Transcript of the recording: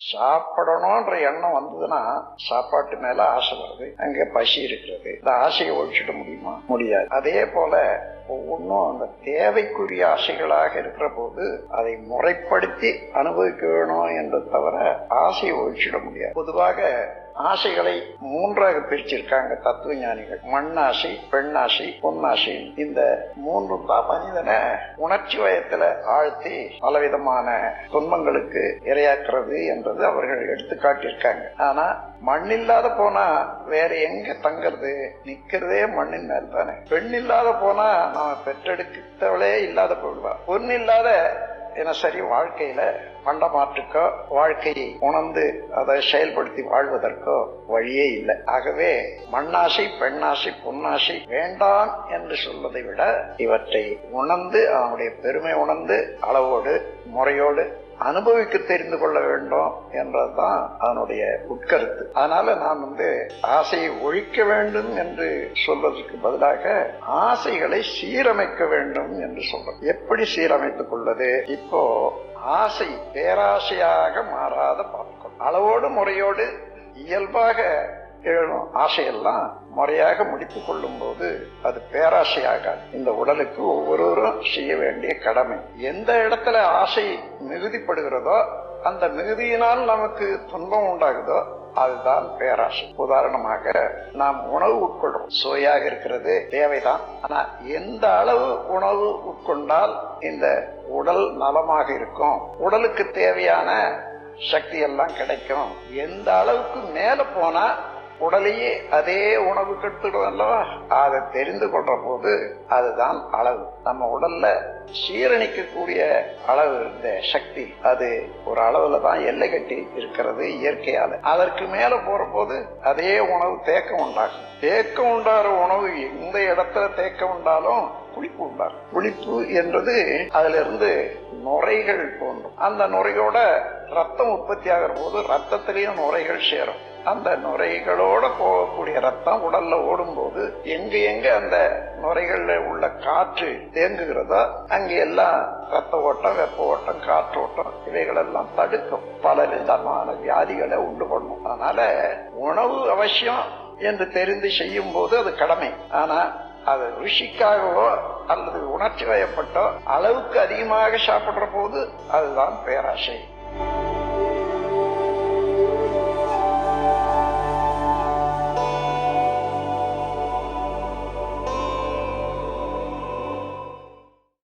சாப்பிடணும்ன்ற எண்ணம் வந்ததுன்னா சாப்பாட்டு மேல ஆசை வருது, அங்க பசி இருக்கிறது. இந்த ஆசையை ஒழிச்சிட முடியுமா? முடியாது. அதே போல ஒவ்வொன்றும் அந்த தேவைக்குரிய ஆசைகளாக இருக்கிற போது அதை முறைப்படுத்தி அனுபவிக்க வேணும் என்று தவிர ஆசையை ஒழிச்சிட முடியாது. பொதுவாக ஆசைகளை மூன்றாக பிரிச்சிருக்காங்க தத்துவ ஞானிகள். மண்ணாசை, பெண்ணாசை, பொன்னாசை. இந்த மூன்றும் தான் மனிதனை உணர்ச்சி வயத்துல ஆழ்த்தி பலவிதமான துன்பங்களுக்கு இரையாக்குறது என்றது அவர்கள் எடுத்து காட்டியிருக்காங்க. ஆனா மண் இல்லாத போனா வேற எங்க தங்கறது? நிக்கிறதே மண்ணின் மேல் தானே. பெண் இல்லாத போனா நாம பெற்றெடுக்கவளே இல்லாத போயிடுவா. பொண்ணு இல்லாத தினசரி வாழ்க்கையில பண்டமாற்றுக்கோ வாழ்க்கையை உணர்ந்து அதை செயல்படுத்தி வாழ்வதற்கோ வழியே இல்லை. ஆகவே மண்ணாசை, பெண்ணாசை, பொன்னாசை வேண்டாம் என்று சொல்வதை விட இவற்றை உணர்ந்து அவனுடைய பெருமை உணர்ந்து அளவோடு முறையோடு அனுபவிக்க தெரிந்து கொள்ள வேண்டும் என்றதுதான் அதனுடைய உட்கருத்து. அதனால நான் ஆசையை ஒழிக்க வேண்டும் என்று சொல்வதற்கு பதிலாக ஆசைகளை சீரமைக்க வேண்டும் என்று சொல்றேன். எப்படி சீரமைத்துக் கொள்வது? இப்போ ஆசை பேராசையாக மாறாத பார்க்கணும். அளவோடு முறையோடு இயல்பாக எழும் ஆசையெல்லாம் முறையாக முடித்துக் கொள்ளும் போது அது பேராசையாகாது. இந்த உடலுக்கு ஒவ்வொருவரும் செய்ய வேண்டிய கடமை. எந்த இடத்துல ஆசை மிகுதிப்படுகிறதோ அந்த மிகுதியினால் நமக்கு துன்பம் உண்டாகுதோ அதுதான் பேராசை. உதாரணமாக நாம் உணவு உட்கொள்றோம், சுவையாக இருக்கிறது, தேவைதான். ஆனா எந்த அளவு உணவு உட்கொண்டால் இந்த உடல் நலமாக இருக்கும், உடலுக்கு தேவையான சக்தி எல்லாம் கிடைக்கும், எந்த அளவுக்கு மேல போனா உடலையே அதே உணவு கெடுத்துடும் அல்லவா? அதை தெரிந்து கொள்ற போது அதுதான் அளவு. நம்ம உடல்ல சீரணிக்கக்கூடிய அளவு இந்த சக்தி அது ஒரு அளவுல தான் எல்லை கட்டி இருக்கிறது இயற்கையால. அதற்கு மேல போற போது அதே உணவு தேக்கம் உண்டாகும். தேக்கம் உண்டாகிற உணவு எந்த இடத்துல தேக்கம் உண்டாலும் புளிப்பு உண்டாகும். புளிப்பு என்றது அதுல இருந்து நுரைகள் தோன்றும். அந்த நுரையோட ரத்தம் உற்பத்தி ஆகிற போது ரத்தத்திலையும் நுரைகள் சேரும். அந்த நுரைகளோட போகக்கூடிய ரத்தம் உடல்ல ஓடும் போது எங்க எங்க அந்த நுரைகள்ல உள்ள காற்று தேங்குகிறதோ அங்க எல்லாம் ரத்த ஓட்டம், வெப்ப ஓட்டம், காற்று ஓட்டம் இவைகள் எல்லாம் தடுக்கும். பல விதமான வியாதிகளை உண்டு பண்ணும். அதனால உணவு அவசியம் என்று தெரிந்து செய்யும் போது அது கடமை. ஆனா அது ருசிக்காகவோ அல்லது உணர்ச்சி வயப்பட்டோ அளவுக்கு அதிகமாக சாப்பிடுற போது அதுதான் பேராசை.